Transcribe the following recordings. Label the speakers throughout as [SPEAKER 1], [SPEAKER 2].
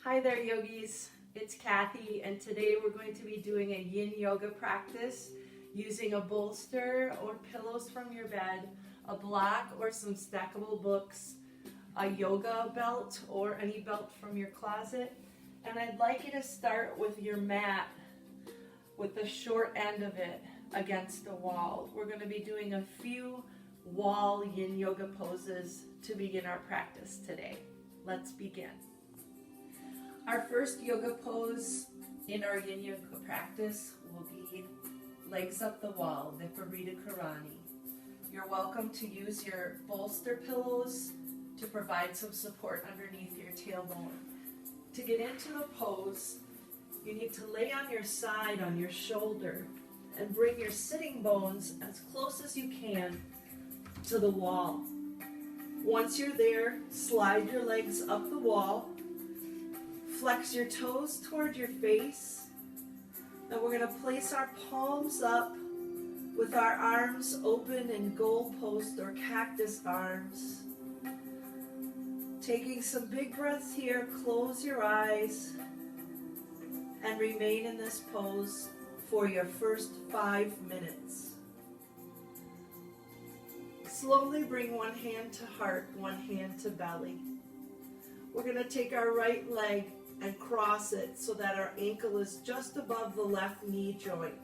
[SPEAKER 1] Hi there, yogis. It's Kathy, and today we're going to be doing a yin yoga practice using a bolster or pillows from your bed, a block or some stackable books, a yoga belt or any belt from your closet. And I'd like you to start with your mat with the short end of it against the wall. We're going to be doing a few wall yin yoga poses to begin our practice today. Let's begin. Our first yoga pose in our yin yoga practice will be legs up the wall, Viparita Karani. You're welcome to use your bolster pillows to provide some support underneath your tailbone. To get into the pose, you need to lay on your side on your shoulder and bring your sitting bones as close as you can to the wall. Once you're there, slide your legs up the wall. Flex your toes toward your face. Now we're going to place our palms up with our arms open in goalpost or cactus arms. Taking some big breaths here, close your eyes and remain in this pose for your first 5 minutes. Slowly bring one hand to heart, one hand to belly. We're going to take our right leg and cross it so that our ankle is just above the left knee joint.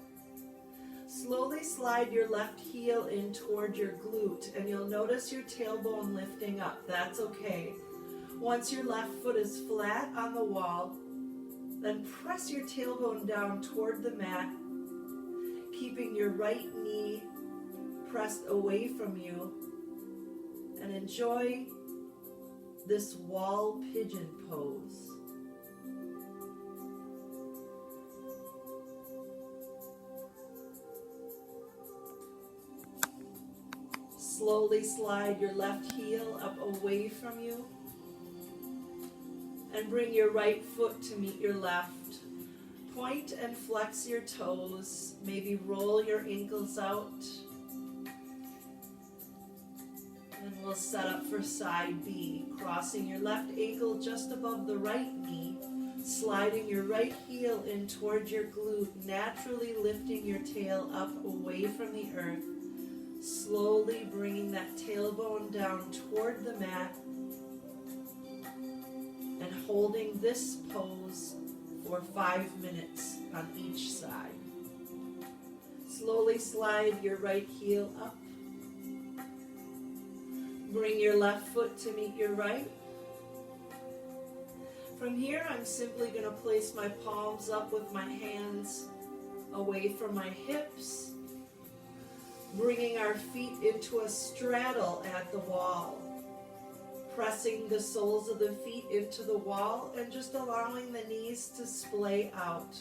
[SPEAKER 1] Slowly slide your left heel in toward your glute, and you'll notice your tailbone lifting up. That's okay. Once your left foot is flat on the wall, then press your tailbone down toward the mat, keeping your right knee pressed away from you, and enjoy this wall pigeon pose. Slowly slide your left heel up away from you and bring your right foot to meet your left. Point and flex your toes, maybe roll your ankles out. And we'll set up for side B, crossing your left ankle just above the right knee, sliding your right heel in toward your glute, naturally lifting your tail up away from the earth. Slowly bringing that tailbone down toward the mat and holding this pose for 5 minutes on each side. Slowly slide your right heel up. Bring your left foot to meet your right. From here, I'm simply going to place my palms up with my hands away from my hips, bringing our feet into a straddle at the wall, pressing the soles of the feet into the wall and just allowing the knees to splay out,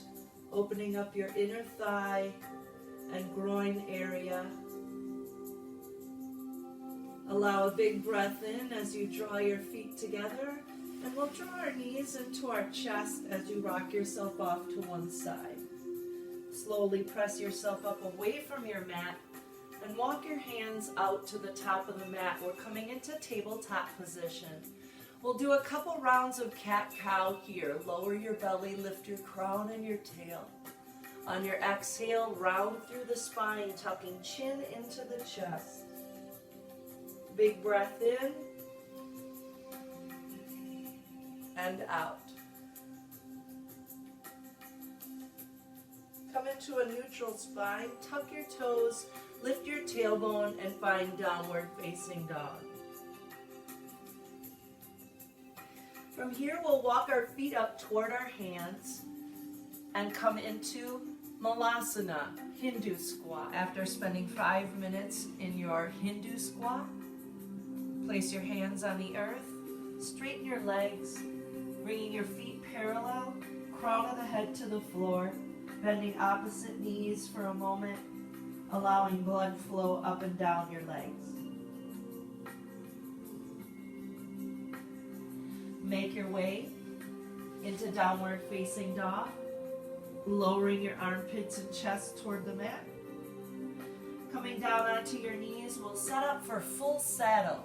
[SPEAKER 1] opening up your inner thigh and groin area. Allow a big breath in as you draw your feet together, and we'll draw our knees into our chest as you rock yourself off to one side. Slowly press yourself up away from your mat and walk your hands out to the top of the mat. We're coming into tabletop position. We'll do a couple rounds of cat-cow here. Lower your belly, lift your crown and your tail. On your exhale, round through the spine, tucking chin into the chest. Big breath in and out. Come into a neutral spine, tuck your toes, lift your tailbone, and find downward facing dog. From here, we'll walk our feet up toward our hands and come into Malasana, Hindu squat. After spending 5 minutes in your Hindu squat, place your hands on the earth, straighten your legs, bringing your feet parallel, crown of the head to the floor, bending opposite knees for a moment, allowing blood flow up and down your legs. Make your way into downward facing dog, lowering your armpits and chest toward the mat. Coming down onto your knees, we'll set up for full saddle.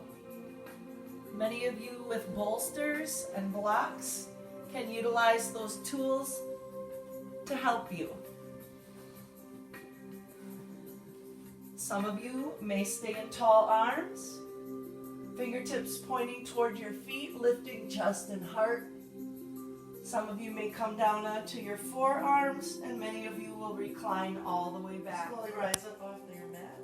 [SPEAKER 1] Many of you with bolsters and blocks can utilize those tools to help you. Some of you may stay in tall arms, fingertips pointing toward your feet, lifting chest and heart. Some of you may come down onto your forearms, and many of you will recline all the way back. Slowly rise up off your mat.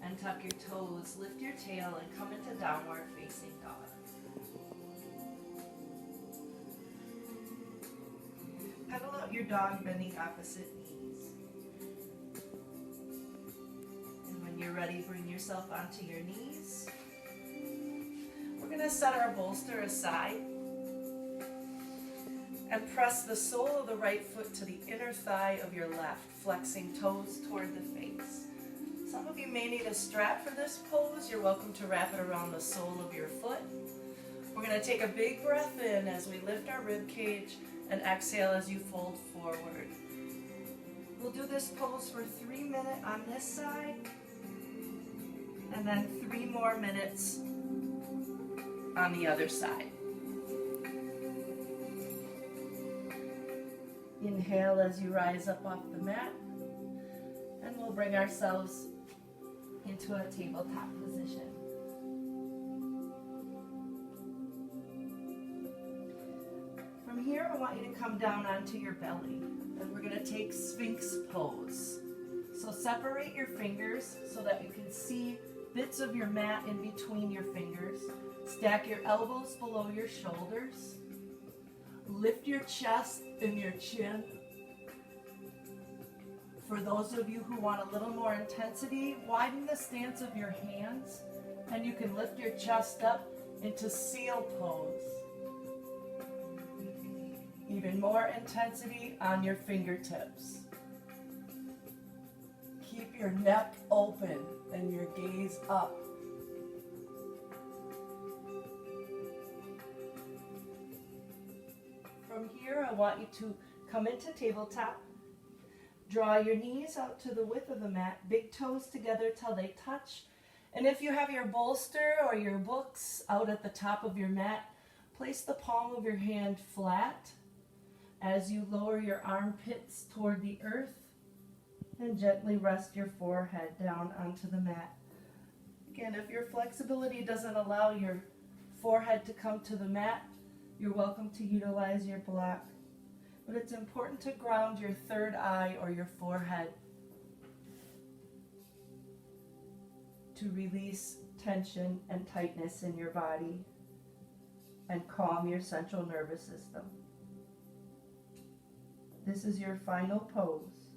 [SPEAKER 1] And tuck your toes, lift your tail, and come into downward facing dog. Pedal out your dog, bending opposite knees. And when you're ready, bring yourself onto your knees. We're going to set our bolster aside and press the sole of the right foot to the inner thigh of your left, flexing toes toward the face. Some of you may need a strap for this pose. You're welcome to wrap it around the sole of your foot. We're going to take a big breath in as we lift our rib cage and exhale as you fold forward. We'll do this pose for 3 minutes on this side and then 3 more minutes on the other side. Inhale as you rise up off the mat, and we'll bring ourselves into a tabletop position. From here, I want you to come down onto your belly, and we're going to take Sphinx Pose. So separate your fingers so that you can see bits of your mat in between your fingers. Stack your elbows below your shoulders. Lift your chest and your chin. For those of you who want a little more intensity, widen the stance of your hands, and you can lift your chest up into seal pose. Even more intensity on your fingertips. Keep your neck open and your gaze up. From here, I want you to come into tabletop. Draw your knees out to the width of the mat, big toes together till they touch. And if you have your bolster or your books out at the top of your mat, place the palm of your hand flat as you lower your armpits toward the earth and gently rest your forehead down onto the mat. Again, if your flexibility doesn't allow your forehead to come to the mat, you're welcome to utilize your block. But it's important to ground your third eye or your forehead to release tension and tightness in your body and calm your central nervous system. This is your final pose.